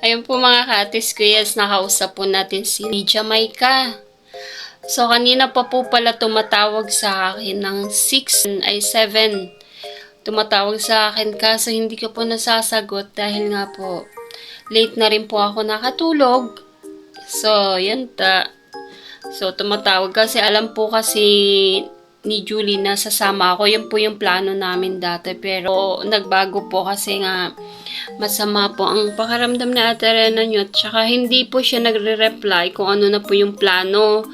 Ayun po mga ka-Atis ko, yes, nakausap po natin si Jamaica. So, kanina pa po pala tumatawag sa akin ng 6 ay 7. Tumatawag sa akin kaso hindi ko po nasasagot dahil nga po late na rin po ako nakatulog. So, yun ta. So, tumatawag kasi alam po kasi ni Julie na sasama ako. Yun po yung plano namin dati. Pero, nagbago po kasi nga masama po ang pakaramdam na Ate Rena nyo. Tsaka hindi po siya nagre-reply kung ano na po yung plano.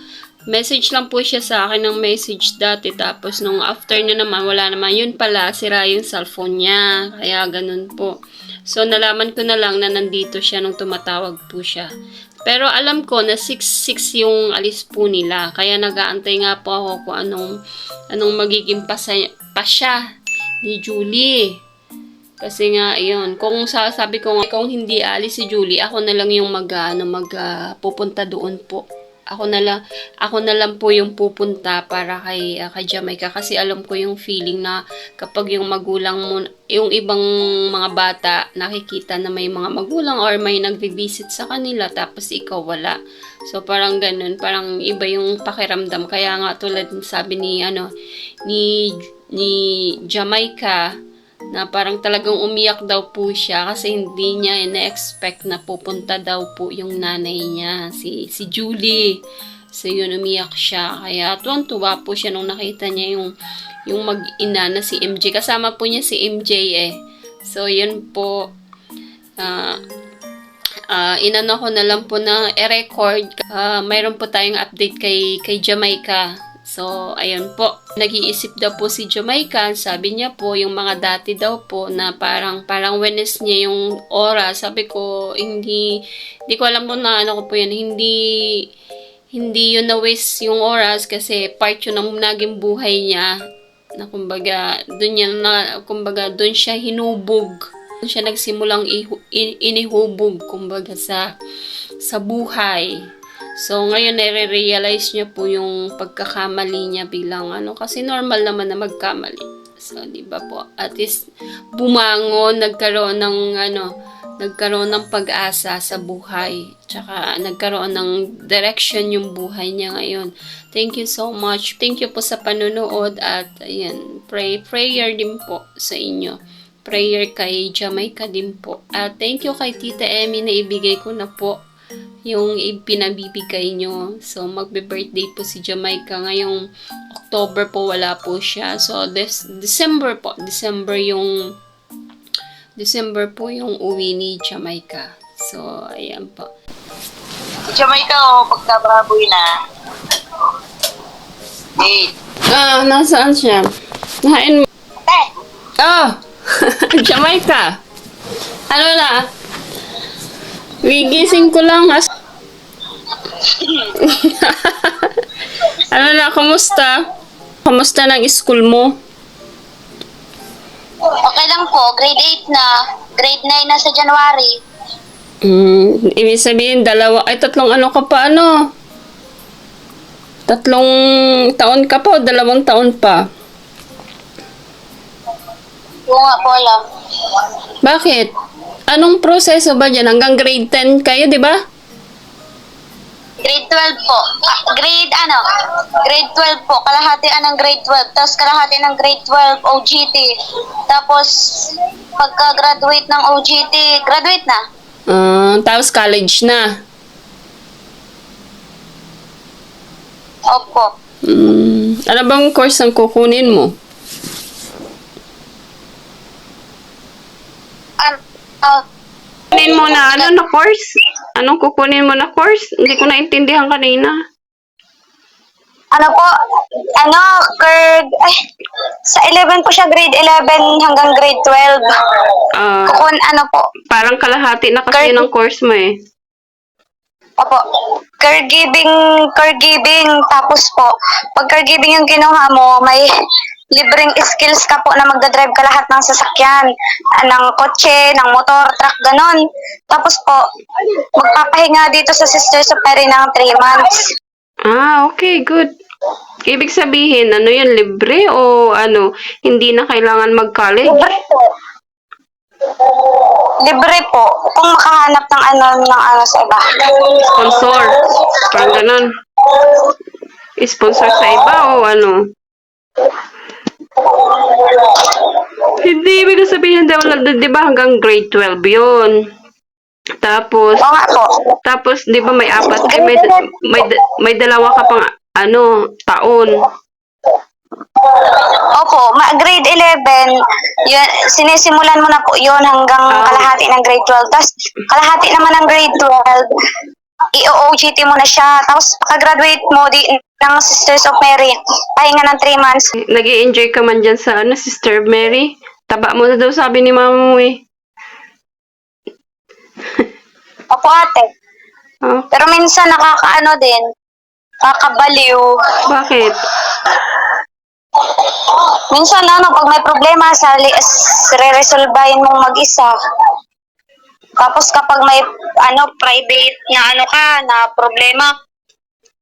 Message lang po siya sa akin ng message dati. Tapos nung after na naman, wala naman. Yun pala, sira yung cellphone niya. Kaya ganun po. So, nalaman ko na lang na nandito siya nung tumatawag po siya. Pero alam ko na 6-6 yung alis po nila. Kaya nag-aantay nga po ako kung anong magiging pasya ni Julie. Kasi nga, ayun, kung sabi ko nga, kung hindi alis si Julie, ako na lang yung pupunta doon po. Ako na lang po yung pupunta para kay Jamaica kasi alam ko yung feeling na kapag yung magulang mo, yung ibang mga bata nakikita na may mga magulang or may nagvi-visit sa kanila tapos ikaw wala. So parang ganun, parang iba yung pakiramdam. Kaya nga tulad sabi ni Jamaica na parang talagang umiyak daw po siya kasi hindi niya ina-expect na pupunta daw po yung nanay niya, si Julie. So yun, umiyak siya. Kaya tuwan-tuwa po siya nung nakita niya yung mag-ina na si MJ. Kasama po niya si MJ eh. So yun po, inano ko na lang po na i-record. Mayroon po tayong update kay Jamaica. So, ayun po. Nag-iisip daw po si Jamaica. Sabi niya po, yung mga dati daw po na parang Wednesday niya yung oras. Sabi ko, hindi ko alam po na ano ko po yan. Hindi yun na waste yung oras kasi part yun ng naging buhay niya. Na kumbaga, doon siya hinubog. Doon siya nagsimulang inihubog, kumbaga sa buhay. So, ngayon, nare-realize niya po yung pagkakamali niya bilang kasi normal naman na magkamali. So, di ba po? At least, bumangon, nagkaroon ng pag-asa sa buhay. Tsaka, nagkaroon ng direction yung buhay niya ngayon. Thank you so much. Thank you po sa panonood at, ayan, prayer din po sa inyo. Prayer kay Jamaica din po. At thank you kay Tita Emmy na ibigay ko na po yung pinabibigay nyo. So, magbe-birthday po si Jamaica. Ngayong October po, wala po siya. So, December po. December po yung uwi ni Jamaica. So, ayan po. Si Jamaica, pagkababoy na. Hey. Nasaan siya? Nahain mo. Eh! Jamaica! Ano na? Gigising ko lang. Ano na, kumusta? Kumusta ng school mo? Okay lang po, grade 8 na. Grade 9 na sa January. Ibig sabihin, tatlong ano ka pa, Tatlong taon ka pa o 2 taon pa? Oo nga po lang. Bakit? Anong proseso ba dyan? Hanggang grade 10 kayo, di ba? Grade 12 po. Grade 12 po. Kalahati ng grade 12. Tapos kalahati ng grade 12 OGT. Tapos pagka-graduate ng OGT, graduate na. Tapos college na. Opo. Ano bang course ang kukunin mo? Kukunin mo na na course? Anong kukunin mo na course? Hindi ko naintindihan kanina. Sa 11 po siya, grade 11 hanggang grade 12. Parang kalahati na kasi ng course mo eh. Opo, caregiving, tapos po, pag caregiving yung kinuha mo, may libreng skills ka po na magdadrive ka lahat ng sasakyan, ng kotse, ng motor, truck, ganon. Tapos po, magpapahinga dito sa Sister Superi ng 3 months. Okay, good. Ibig sabihin, yun, libre o hindi na kailangan mag-college? Libre po. Libre po. Kung makahanap ng ano sa iba. Sponsor. Parang ganon. Sponsor sa iba o ano? Hindi, ibig sabihin daw, di ba hanggang grade 12 yun? Tapos, Oo nga po. di ba may apat, may dalawa ka pang, taon. Opo, grade 11, yun, sinisimulan mo na po yun hanggang kalahati ng grade 12. Tapos, kalahati naman ng grade 12, i-OJT mo na siya. Tapos, pagka-graduate mo ng Sisters of Mary, pahinga ng 3 months. Nag-i-enjoy ka man dyan sa, Sister Mary? Taba mo na daw, sabi ni mama mo eh. Opo, ate. Oh, Pero minsan nakakaano din, kakabaliw. bakit? Minsan pag may problema re-resolbahin mong mag-isa. Tapos kapag may private na problema,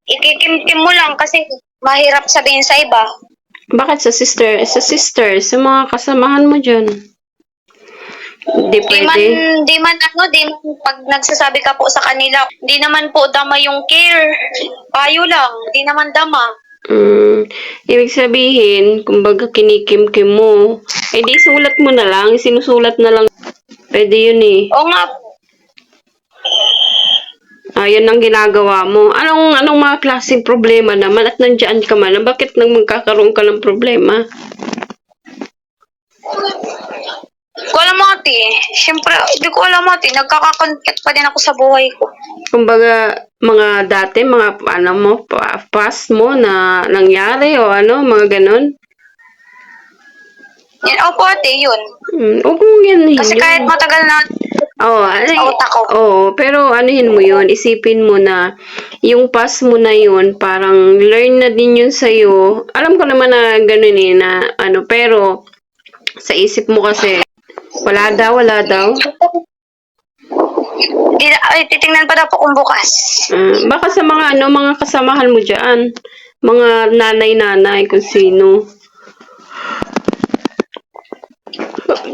ikikimkim mo lang kasi mahirap sabihin sa iba. Bakit sa sister, sa mga kasamahan mo dyan? Hindi pwede. Di man pag nagsasabi ka po sa kanila, di naman po dama yung care. Payo lang, di naman dama. Ibig sabihin, kumbaga kinikim-kim mo, di sulat mo na lang, sinusulat na lang. Pwede yun eh. Oo nga po. Yun ang ginagawa mo. Anong mga klaseng problema naman at nandiyan ka man? Bakit nang magkakaroon ka ng problema? Ko alam ate. Siyempre, hindi ko alam ate. Nagkakakonflict pa din ako sa buhay ko. Kumbaga, mga dati, mga past mo na nangyari o mga ganon? Yan, opo ate, yun. Huwag mong yan. Kasi kahit matagal na sa utak ko. Pero anuhin mo yun, isipin mo na yung past mo na yun, parang learn na din yun sa'yo. Alam ko naman na ganun eh, na pero sa isip mo kasi, wala daw. Titingnan pa daw po kung bukas. Baka sa mga kasamahan mo dyan, mga nanay-nanay, kung sino.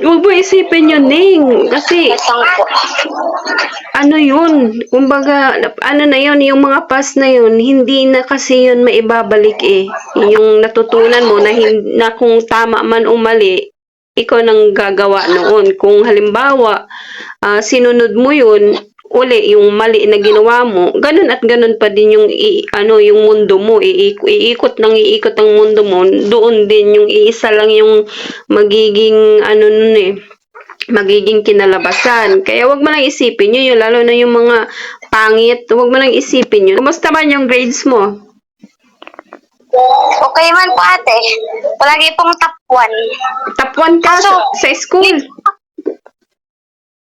Huwag mo isipin yun, Ning. Kasi, yun. Kumbaga, na yun, yung mga past na yun, hindi na kasi yun maibabalik eh. Yung natutunan mo na kung tama man o mali, ikaw nang gagawa noon. Kung halimbawa, sinunod mo yun, uli yung mali na ginawa mo, ganun at ganun pa din yung yung mundo mo, iikot ang mundo mo, doon din yung iisa lang yung magiging magiging kinalabasan. Kaya wag mo nang isipin yun, lalo na yung mga pangit, wag mo nang isipin yun. Kumusta man yung grades mo? Okay man po ate. Palagi pong top 1. Top 1 ka sa school?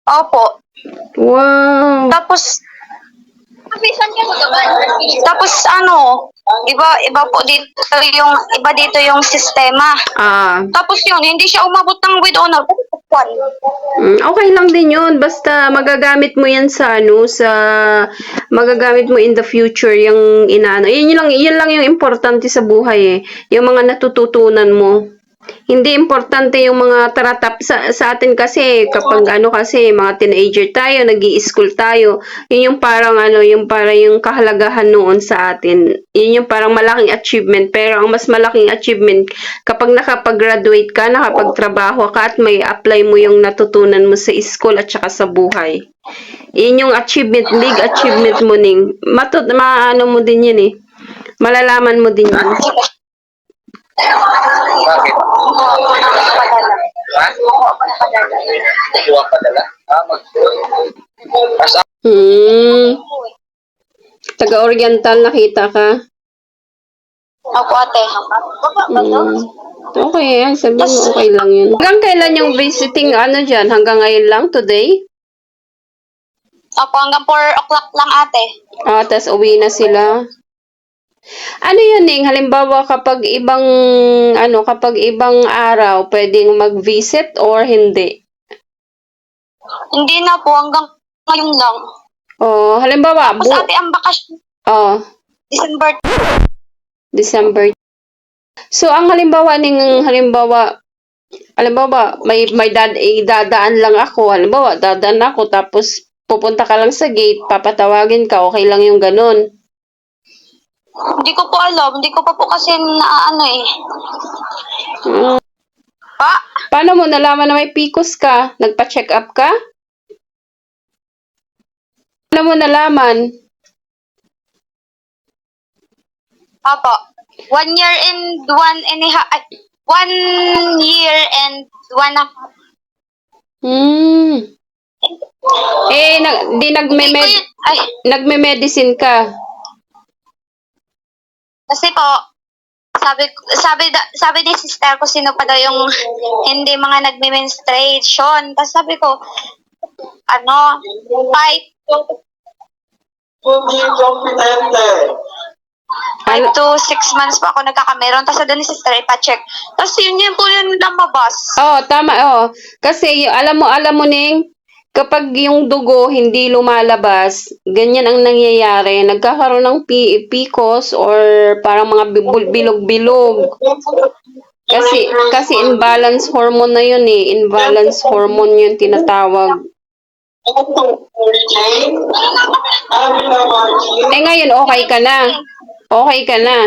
Opo. Wow. Tapos iba dito yung sistema. Tapos yun, hindi siya umabot ng with honor. Okay lang din yun. Basta magagamit mo yan magagamit mo in the future yung Yun lang yung importante sa buhay eh. Yung mga natututunan mo. Hindi importante yung mga taratap sa atin kasi kapag kasi mga teenager tayo, nag-i-school tayo, yun yung parang yung kahalagahan noon sa atin. Yun yung parang malaking achievement, pero ang mas malaking achievement kapag nakapag-graduate ka, nakapagtrabaho ka at may apply mo yung natutunan mo sa school at saka sa buhay. Yun yung achievement, big achievement mo Ning. Mo din yun eh. Malalaman mo din yun. Bakit? Ha? Kuha padala? Taga-Oriental nakita ka? Opo ate. Okay, sabi mo okay lang yun. Hanggang kailan yung visiting dyan? Hanggang ngayon lang? Today? Opo, hanggang 4 o'clock lang ate. Tas uwi na sila. Yun Ning? Halimbawa kapag ibang araw, pwedeng mag-visit or hindi? Hindi na po, hanggang ngayon lang. Halimbawa, Tapos ate, ang bakasyon. December. So, ang halimbawa Halimbawa, dadaan lang ako. Halimbawa, dadaan ako tapos pupunta ka lang sa gate, papatawagin ka, okay lang yung ganun. Hindi ko po alam. Hindi ko pa po kasi naaano eh. Hmm. Pa? Paano mo nalaman na may PCOS ka? Nagpa-check up ka? Paano mo nalaman? Apo. 1 year and 1 year and 1 Hmm. Eh, Hindi ko yun. Ay, nagme-medicine ka. kasi po, sabi ni sister ko sino pa daw yung hindi mga nagme-menstruation. Tapos sabi ko, 5 to 6 months pa ako nagkakameron. Tapos doon ni sister ipa-check. Tapos yun po yung lumabas. Oo, tama, oo. Kasi alam mo Ning, kapag yung dugo hindi lumalabas, ganyan ang nangyayari. Nagkakaroon ng PCOS or parang mga bilog-bilog. Kasi imbalance hormone na yun eh. Imbalance hormone yun tinatawag. Eh ngayon, okay ka na. Okay ka na.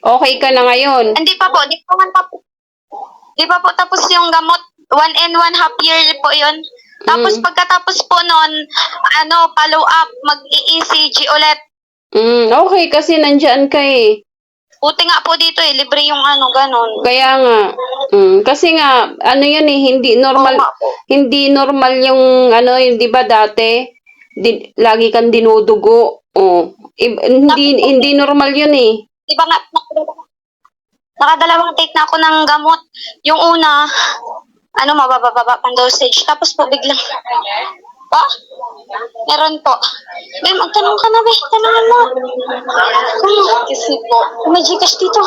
Okay ka na ngayon. Hindi pa po. Di pa po tapos yung gamot. 1.5 year po yun. Tapos pagkatapos po nun, follow up, mag-ECG ulit. Okay, kasi nandyan ka eh. Buti nga po dito eh, libre yung ganun. Kaya nga, kasi nga, yun eh, hindi normal yung, yung di ba dati, lagi kang dinudugo. Hindi normal yun eh. Di ba nga, nakadalawang take na ako ng gamot. Yung una, mabababa pang dosage. Tapos po biglang, pa? Meron po. Be, magtanong ka na, be. Tanongin mo. Kasi po, may Gcash dito.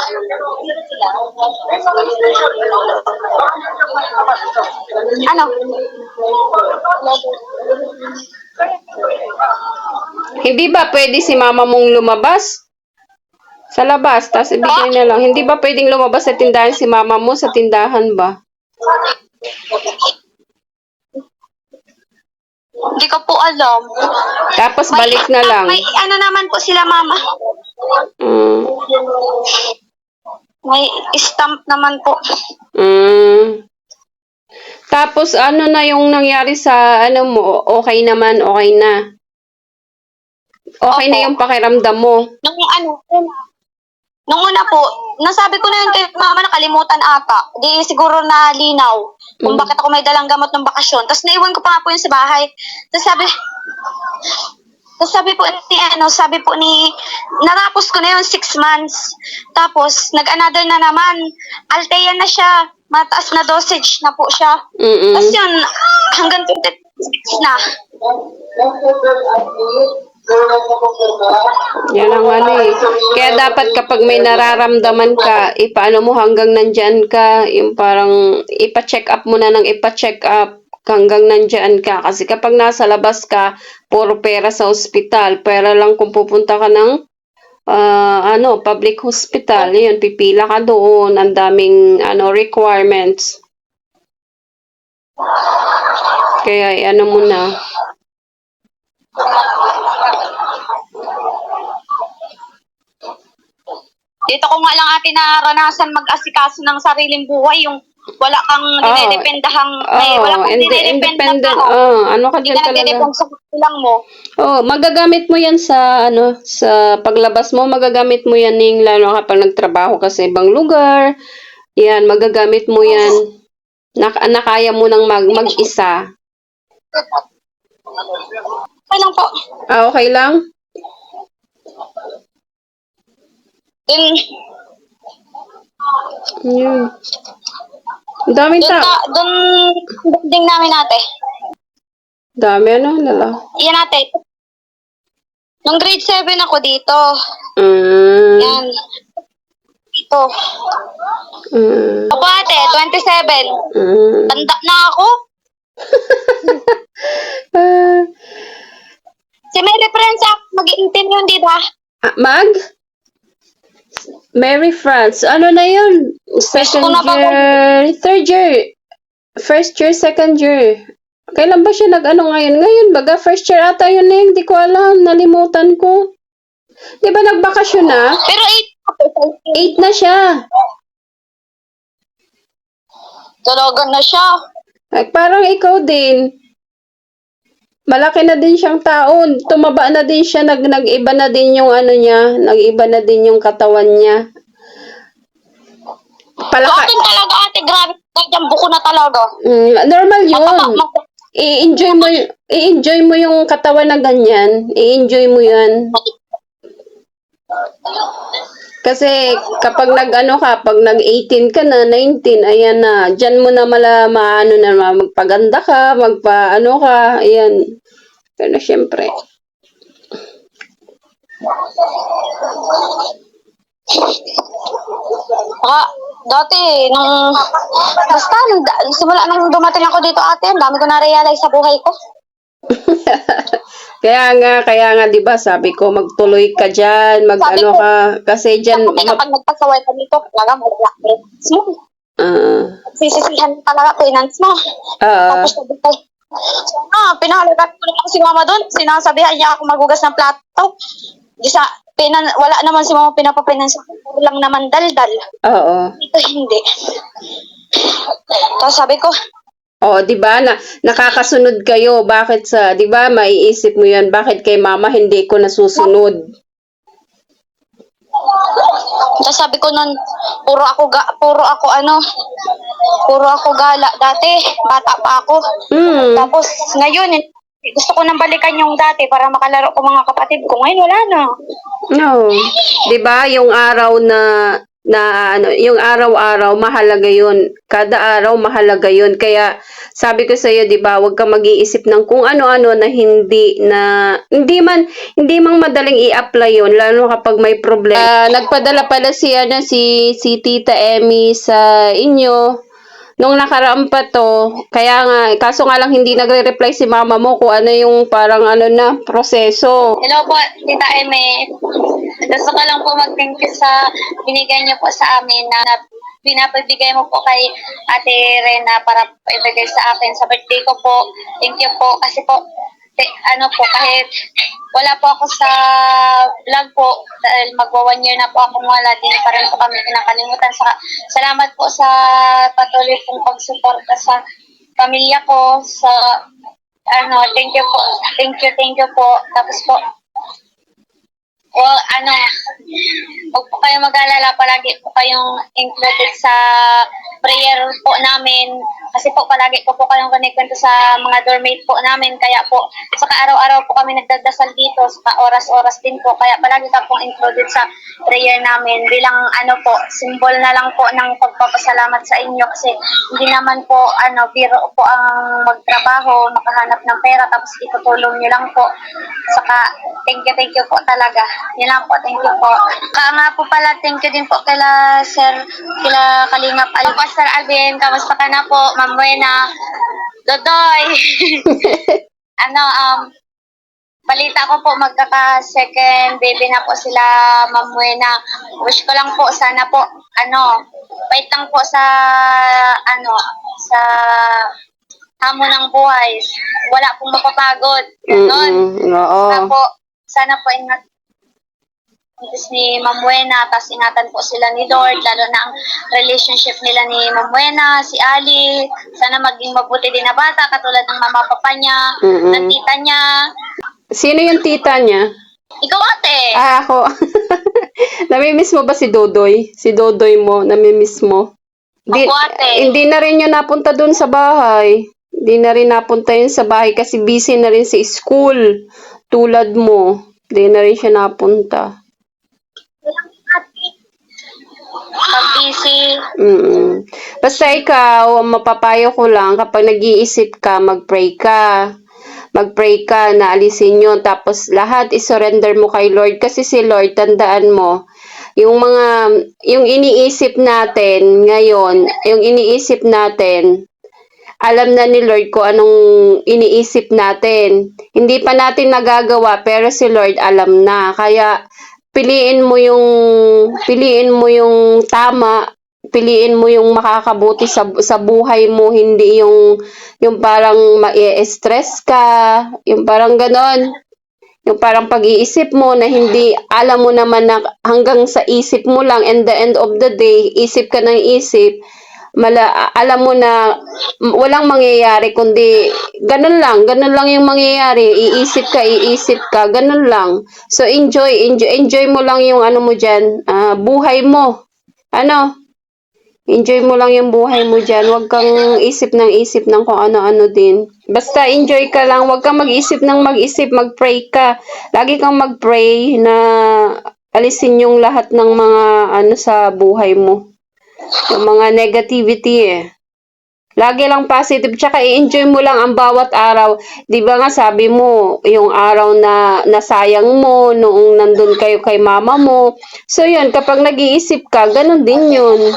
Ano? Hindi ba pwede si mama mong lumabas? Sa labas, tapos ibigay na lang. Hindi ba pwedeng lumabas sa tindahan si mama mo sa tindahan ba? Hindi ko po alam. Tapos balik na lang. May naman po sila, mama. May stamp naman po. Tapos na yung nangyari sa mo? Okay naman, okay na. Okay Opo. na yung pakiramdam mo. Nung una po, nasabi ko na yun kay mama, nakalimutan ata. Di siguro na linaw kung bakit ako may dalang gamot ng bakasyon. Tapos naiwan ko pa nga po yun sa bahay. Tapos sabi po ni, natapos ko na yun 6 months. Tapos, nag-another na naman. Altea na siya. Mataas na dosage na po siya. Tapos yun, hanggang 26 na. Yan ang eh. Kaya dapat kapag may nararamdaman ka, paano mo hanggang nandyan ka, yung parang ipa-check up mo na ng ipa-check up hanggang nandyan ka. Kasi kapag nasa labas ka, puro pera sa ospital. Pera lang kung pupunta ka ng public hospital. Yun, pipila ka doon. Ang daming requirements. Kaya mo na. Dito ko nga lang ate naranasan mag-asikaso ng sariling buhay, yung wala kang dinedependahang, wala kang independent. Ano ka dyan talaga? Sa lang mo. Magagamit mo yan sa sa paglabas mo, magagamit mo yan lalo kapag nagtrabaho ka sa ibang lugar. Yan, magagamit mo yan. Nakaya mo nang mag-isa. Okay lang po. Okay lang? Then, Yun. Ang daming doon building namin ate. Dami lala. Yan ate. Nung grade 7 ako dito. Yan. Ito. Opo ate, 27. Tanda na ako. Si may reference mag-i-intend yun, di ba? Mag? Mary France, ano na yun? Second ko na ba year, third year, first year, second year. Kailan ba siya nag-ano ngayon? Ngayon, baga first year ata yun eh. Hindi ko alam, nalimutan ko. Di ba nagbakasyon na? Pero 8 na siya. talaga na siya. Ay, parang ikaw din. Malaki na din siyang taon. Tumaba na din siya. Nag-iba na din yung ano niya. Nag-iba na din yung katawan niya. Sa Palaka. akin talaga ate, grabe. Kaya buko na talaga. Normal yun. Mapapa- I-enjoy mo yung katawan na ganyan. I-enjoy mo yan. Kasi kapag nag-ano ka, pag nag-18 ka na, 19, ayan na. Diyan mo na maano na, magpaganda ka, magpa-ano ka, ayan. Pero syempre. Dati, simula nung dumating ako dito ate, ang dami ko na-realize sa buhay ko. Kaya nga 'di ba, sabi ko magtuloy ka diyan, Sabi mag-ano ko, ka kasi diyan Kapag nagpasaway ka dito, talaga wala parents mo. Sisisihan talaga parents mo. Tapos sabi ko, pinahalagat ko lang si mama doon. Sinasabihan niya ako magugas ng plato. Wala naman si mama pinapapinansa. Puro lang naman daldal. oo. Ito hindi. Tapos sabi ko, Oh, 'di ba na nakakasunod kayo? Bakit 'di ba maiisip mo 'yan, bakit kay mama hindi ko nasusunod? tapos sabi ko nun, puro ako gala dati, bata pa ako. Tapos ngayon, gusto ko nang balikan yung dati para makalaro ko mga kapatid ko. Ngayon wala na. No. 'Di ba yung araw na yung araw-araw mahalaga 'yun. Kada araw mahalaga 'yun. Kaya sabi ko sa iyo, 'di ba, huwag kang mag-iisip ng kung ano-ano na hindi man madaling i-apply 'yun lalo kapag may problema. Nagpadala pala si Tita Emmy sa inyo nung nakaraan pa to. Kaya nga, kaso nga lang hindi nagre-reply si mama mo kung ano yung parang ano na proseso. Hello po, Tita Eme. Gusto ko lang po mag-thank you sa binigay niyo po sa amin na pinapabigay mo po kay Ate Rena para ibigay sa akin sa birthday ko po. Thank you po kasi po kahit wala po ako sa vlog po dahil magwa 1 year na po ako wala, di pa rin po kami kinakalimutan. Salamat po sa patuloy pong pagsuporta sa pamilya ko, thank you po. Thank you po. Tapos po, huwag po kayong mag-alala, palagi po kayong included sa prayer po namin. Kasi po palagi po kayong connected sa mga dormmate po namin. Kaya po, saka araw-araw po kami nagdadasal dito, saka oras-oras din po. Kaya palagi ka pong included sa prayer namin. Bilang symbol na lang po ng pagpapasalamat sa inyo. Kasi hindi naman po, biro po ang magtrabaho, makahanap ng pera, tapos itutulong nyo lang po. Saka, thank you po talaga. Yun lang po, thank you po. Nga po pala, thank you din po kila Kalingap Pastor Alvin, kamusta ka na po? Ma'am Buena, Dodoy. Balita ko po magkaka-second baby na po sila, Ma'am Buena. Wish ko lang po, sana po, wait lang po sa hamon ng buhay. Wala pong mapapagod. Ganon. Oo. Sana po ingat ni Ma'am Buena, tapos ingatan po sila ni Lord, lalo na ang relationship nila ni Ma'am Buena, si Ali, sana maging mabuti din na bata, katulad ng mama papa niya, ng tita niya. Sino yung tita niya? Ikaw ate! Ako. Namimiss mo ba si Dodoy? Si Dodoy mo, namimiss mo? Ako ate. Hindi na rin yun napunta dun sa bahay. Hindi na rin napunta yun sa bahay kasi busy na rin sa school. Tulad mo. Hindi na rin siya napunta. Busy. Basta ikaw, mapapayo ko lang, kapag nag-iisip ka, mag-pray ka. Mag-pray ka na alisin yun. Tapos lahat isurrender mo kay Lord. Kasi si Lord, tandaan mo, yung iniisip natin ngayon, alam na ni Lord kung anong iniisip natin. Hindi pa natin nagagawa, pero si Lord alam na. Kaya, piliin mo yung tama, piliin mo yung makakabuti sa buhay mo, hindi yung parang ma-stress ka, yung parang ganon. Yung parang pag-iisip mo na hindi alam mo naman na hanggang sa isip mo lang, and the end of the day, isip ka ng isip, alam mo na walang mangyayari kundi ganun lang yung mangyayari, iisip ka, ganun lang. So enjoy mo lang yung ano mo diyan, buhay mo. Ano? Enjoy mo lang yung buhay mo dyan. Huwag kang isip ng kung ano-ano din. Basta enjoy ka lang. Huwag kang mag-isip ng mag-isip. Mag-pray ka. Lagi kang mag-pray na alisin yung lahat ng mga ano sa buhay mo. Yung mga negativity eh. Lagi lang positive. Tsaka i-enjoy mo lang ang bawat araw. Di ba nga sabi mo, yung araw na nasayang mo noong nandun kayo kay mama mo. So yun, kapag nag-iisip ka, ganun din yun.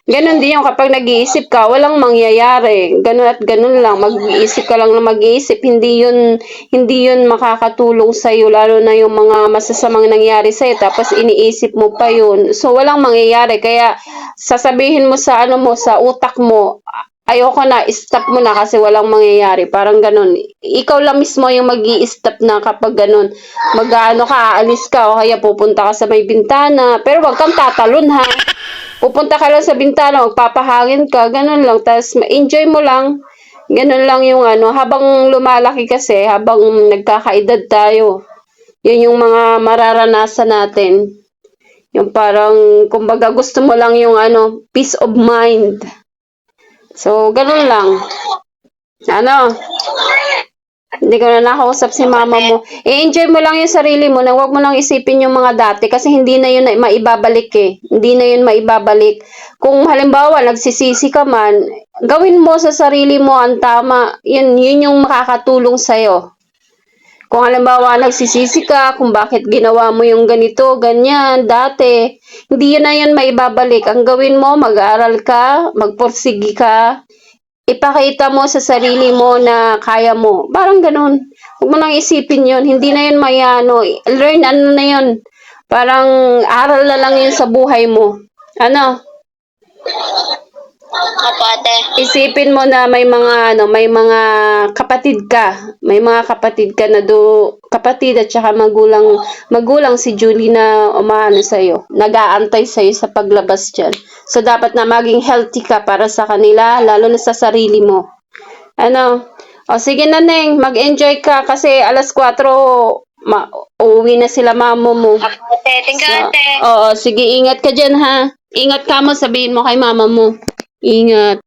Ganon din yung kapag nag-iisip ka, walang mangyayari. Ganon at ganon lang. Mag-iisip ka lang na mag-iisip. Hindi yun makakatulong sa'yo, lalo na yung mga masasamang nangyari sa'yo, tapos iniisip mo pa yun. So, walang mangyayari. Kaya, sasabihin mo sa sa utak mo, ayoko na, stop mo na kasi walang mangyayari. Parang ganon. Ikaw lang mismo yung mag-i-stop na kapag ganon. Mag-ano ka, aalis ka, o kaya pupunta ka sa may bintana. Pero wag kang tatalon ha. Pupunta ka lang sa bintana, magpapahangin ka, ganun lang. Tapos, enjoy mo lang. Ganun lang yung habang lumalaki kasi, habang nagkakaedad tayo, yun yung mga mararanasan natin. Yung parang, kumbaga gusto mo lang yung peace of mind. So, ganun lang. Hindi ko na nakausap si mama mo. I-enjoy mo lang yung sarili mo na huwag mo nang isipin yung mga dati kasi hindi na yun maibabalik eh. Hindi na yun maibabalik. Kung halimbawa nagsisisi ka man, gawin mo sa sarili mo ang tama. Yun yung makakatulong sa'yo. Kung halimbawa nagsisisi ka kung bakit ginawa mo yung ganito, ganyan, dati, hindi yun na yun maibabalik. Ang gawin mo, mag-aaral ka, magpursigi ka, ipakita mo sa sarili mo na kaya mo. Parang ganun. Huwag mo nang isipin yun. Hindi na yun learn na yun. Parang aral na lang yun sa buhay mo. Opo, ate. Isipin mo na may mga kapatid ka. May mga kapatid ka na kapatid at saka magulang si Julie na umaano sa'yo. Nag-aantay sa'yo sa paglabas dyan. So, dapat na maging healthy ka para sa kanila, lalo na sa sarili mo. O, sige na, Neng. Mag-enjoy ka kasi alas 4, uuwi na sila mama mo. Opo, ate. Thank you, ate. Oo, sige, ingat ka dyan, ha? Ingat ka mo, sabihin mo kay mama mo. Ingat.